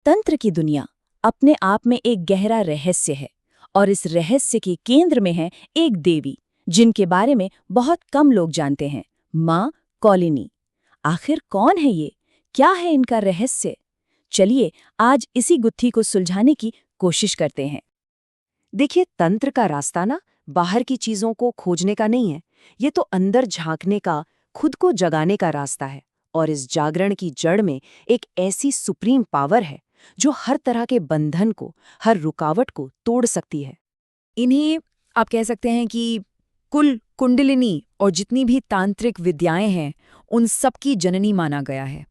तंत्र की दुनिया अपने आप में एक गहरा रहस्य है और इस रहस्य के केंद्र में है एक देवी जिनके बारे में बहुत कम लोग जानते हैं, माँ कौलिनी। आखिर कौन है ये? क्या है इनका रहस्य? चलिए आज इसी गुत्थी को सुलझाने की कोशिश करते हैं। देखिए, तंत्र का रास्ता ना बाहर की चीजों को खोजने का नहीं है। ये तो अंदर झांकने का, खुद को जगाने का रास्ता है। और इस जागरण की जड़ में एक ऐसी सुप्रीम पावर है जो हर तरह के बंधन को, हर रुकावट को तोड़ सकती है। इन्हें आप कह सकते हैं कि कुल कुंडलिनी और जितनी भी तांत्रिक विद्याएं हैं उन सब की जननी माना गया है।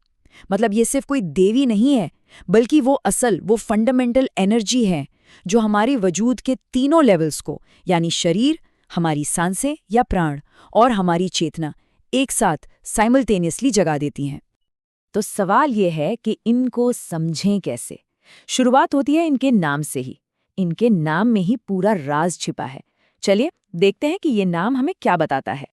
मतलब ये सिर्फ कोई देवी नहीं है, बल्कि वो फंडामेंटल एनर्जी है जो हमारे वजूद के तीनों लेवल्स को, यानी शरीर, हमारी सांसें या प्राण और हमारी चेतना एक साथ साइमल्टेनियसली जगा देती हैं। तो सवाल ये है कि इनको समझें कैसे। शुरुआत होती है इनके नाम से ही। इनके नाम में ही पूरा राज छिपा है। चलिए देखते हैं कि ये नाम हमें क्या बताता है।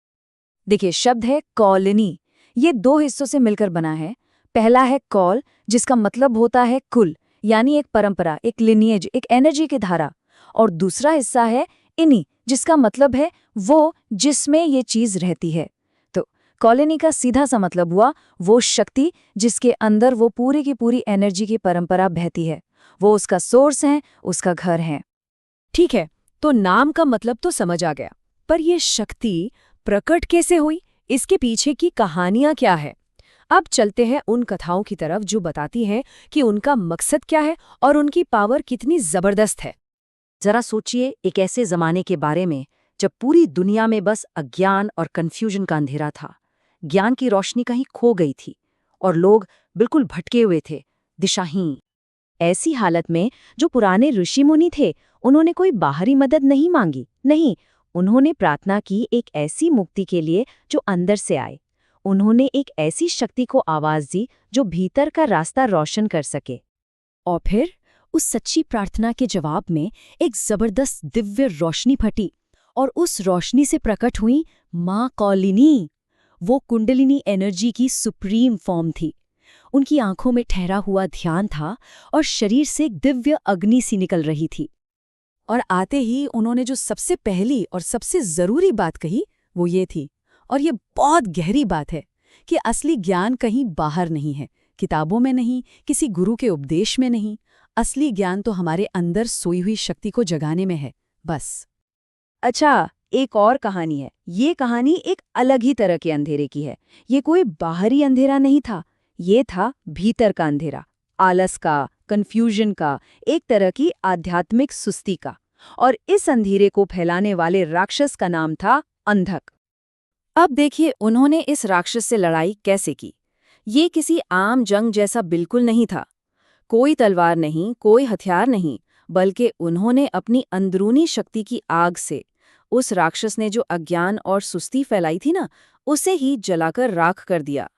देखिए, शब्द है कौलिनी। ये दो हिस्सों से मिलकर बना है। पहला है कौल, जिसका मतलब होता है कुल, यानी एक परंपरा, एक लिनिएज, एक एनर्जी की धारा। और दूसरा हिस्सा है इनी, जिसका मतलब है वो जिसमें ये चीज रहती है। तो कॉलोनी का सीधा सा मतलब हुआ वो शक्ति जिसके अंदर वो पूरी की पूरी एनर्जी की परंपरा बहती है। वो उसका सोर्स है, उसका घर है। ठीक है, तो नाम का मतलब तो समझ आ गया, पर यह शक्ति प्रकट कैसे हुई? इसके पीछे की कहानियां क्या है? अब चलते हैं उन कथाओं की तरफ जो बताती हैं कि उनका मकसद क्या है और उनकी पावर कितनी जबरदस्त है। जरा सोचिए, एक ऐसे जमाने के बारे में जब पूरी दुनिया में बस अज्ञान और कन्फ्यूजन का अंधेरा था। ज्ञान की रोशनी कहीं खो गई थी और लोग बिल्कुल भटके हुए थे, दिशाहीन। ऐसी हालत में जो पुराने ऋषि मुनि थे, उन्होंने कोई बाहरी मदद नहीं मांगी। नहीं, उन्होंने प्रार्थना की एक ऐसी मुक्ति के लिए जो अंदर से आए। उन्होंने एक ऐसी शक्ति को आवाज दी जो भीतर का रास्ता रोशन कर सके। और फिर उस सच्ची प्रार्थना के जवाब में एक जबरदस्त दिव्य रोशनी फटी और उस रोशनी से प्रकट हुई माँ कौलिनी। वो कुंडलिनी एनर्जी की सुप्रीम फॉर्म थी। उनकी आंखों में ठहरा हुआ ध्यान था और शरीर से एक दिव्य अग्नि सी निकल रही थी। और आते ही उन्होंने जो सबसे पहली और सबसे जरूरी बात कही वो ये थी, और ये बहुत गहरी बात है, कि असली ज्ञान कहीं बाहर नहीं है, किताबों में नहीं, किसी गुरु के उपदेश में नहीं। असली ज्ञान तो हमारे अंदर सोई हुई शक्ति को जगाने में है, बस। अच्छा, एक और कहानी है। ये कहानी एक अलग ही तरह के अंधेरे की है। ये कोई बाहरी अंधेरा नहीं था, ये था भीतर का अंधेरा, आलस का, कन्फ्यूजन का, एक तरह की आध्यात्मिक सुस्ती का। और इस अंधेरे को फैलाने वाले राक्षस का नाम था अंधक। अब देखिए उन्होंने इस राक्षस से लड़ाई कैसे की। ये किसी आम जंग जैसा बिल्कुल नहीं था। कोई तलवार नहीं, कोई हथियार नहीं, बल्कि उन्होंने अपनी अंदरूनी शक्ति की आग से, उस राक्षस ने जो अज्ञान और सुस्ती फैलाई थी ना, उसे ही जलाकर राख कर दिया।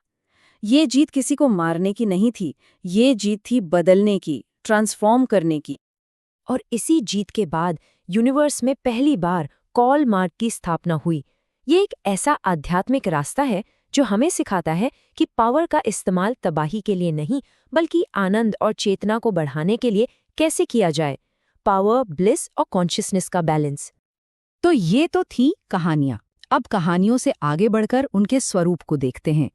ये जीत किसी को मारने की नहीं थी, ये जीत थी बदलने की, ट्रांसफॉर्म करने की। और इसी जीत के बाद यूनिवर्स में पहली बार कॉल मार्ग की स्थापना हुई। ये एक ऐसा आध्यात्मिक रास्ता है जो हमें सिखाता है कि पावर का इस्तेमाल तबाही के लिए नहीं, बल्कि आनंद और चेतना को बढ़ाने के लिए कैसे किया जाए। पावर, ब्लिस और कॉन्शियसनेस का बैलेंस। तो ये तो थी कहानियां। अब कहानियों से आगे बढ़कर उनके स्वरूप को देखते हैं,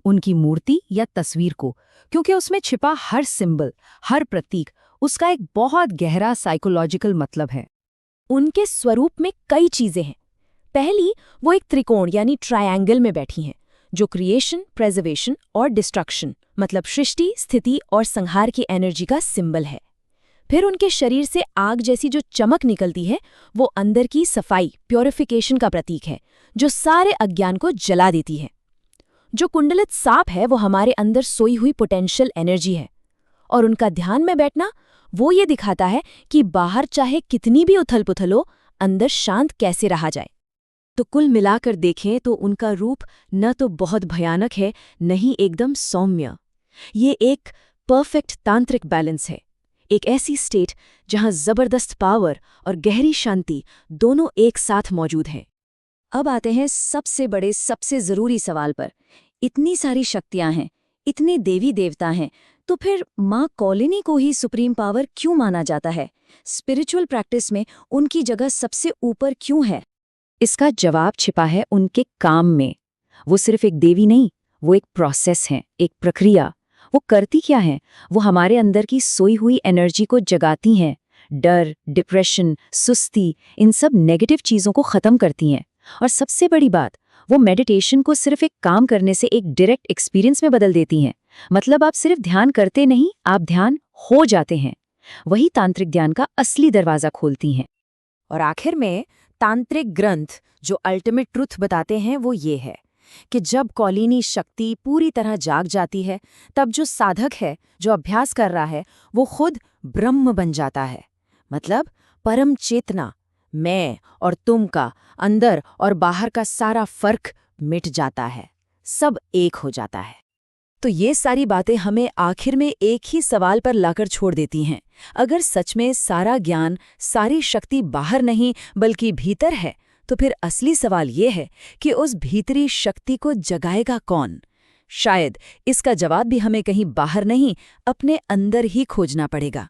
उनकी मूर्ति या तस्वीर को, क्योंकि उसमें छिपा हर सिंबल, हर प्रतीक, उसका एक बहुत गहरा साइकोलॉजिकल मतलब है। उनके स्वरूप में कई चीजें हैं। पहली, वो एक त्रिकोण यानी ट्रायंगल में बैठी हैं, जो क्रिएशन, प्रेजर्वेशन और डिस्ट्रक्शन, मतलब सृष्टि, स्थिति और संहार की एनर्जी का सिंबल है। फिर उनके शरीर से आग जैसी जो चमक निकलती है, वो अंदर की सफाई, प्योरिफिकेशन का प्रतीक है, जो सारे अज्ञान को जला देती है। जो कुंडलित सांप है, वो हमारे अंदर सोई हुई पोटेंशियल एनर्जी है। और उनका ध्यान में बैठना, वो ये दिखाता है कि बाहर चाहे कितनी भी उथल पुथल हो, अंदर शांत कैसे रहा जाए। तो कुल मिलाकर देखें तो उनका रूप न तो बहुत भयानक है, न ही एकदम सौम्य। ये एक परफेक्ट तांत्रिक बैलेंस है, एक ऐसी स्टेट जहां जबरदस्त पावर और गहरी शांति दोनों एक साथ मौजूद हैं। अब आते हैं सबसे बड़े, सबसे जरूरी सवाल पर। इतनी सारी शक्तियां हैं, इतने देवी देवता हैं, तो फिर माँ कॉलिनी को ही सुप्रीम पावर क्यों माना जाता है? स्पिरिचुअल प्रैक्टिस में उनकी जगह सबसे ऊपर क्यों है? इसका जवाब छिपा है उनके काम में। वो सिर्फ एक देवी नहीं, वो एक प्रोसेस है, एक प्रक्रिया। वो करती क्या है? वो हमारे अंदर की सोई हुई एनर्जी को जगाती हैं। डर, डिप्रेशन, सुस्ती, इन सब नेगेटिव चीज़ों को ख़त्म करती हैं। और सबसे बड़ी बात, वो मेडिटेशन को सिर्फ एक काम करने से एक डायरेक्ट एक्सपीरियंस में बदल देती हैं। मतलब आप सिर्फ ध्यान करते नहीं, आप ध्यान हो जाते हैं। वही तांत्रिक ध्यान का असली दरवाज़ा खोलती हैं। और आखिर में तांत्रिक ग्रंथ जो अल्टीमेट ट्रुथ बताते हैं वो ये है कि जब कौलीनी शक्ति पूरी तरह जाग जाती है, तब जो साधक है, जो अभ्यास कर रहा है, वो खुद ब्रह्म बन जाता है। मतलब परम चेतना, मैं और तुम का, अंदर और बाहर का सारा फर्क मिट जाता है, सब एक हो जाता है। तो ये सारी बातें हमें आखिर में एक ही सवाल पर लाकर छोड़ देती हैं। अगर सच में सारा ज्ञान, सारी शक्ति बाहर नहीं बल्कि भीतर है, तो फिर असली सवाल ये है कि उस भीतरी शक्ति को जगाएगा कौन? शायद इसका जवाब भी हमें कहीं बाहर नहीं, अपने अंदर ही खोजना पड़ेगा।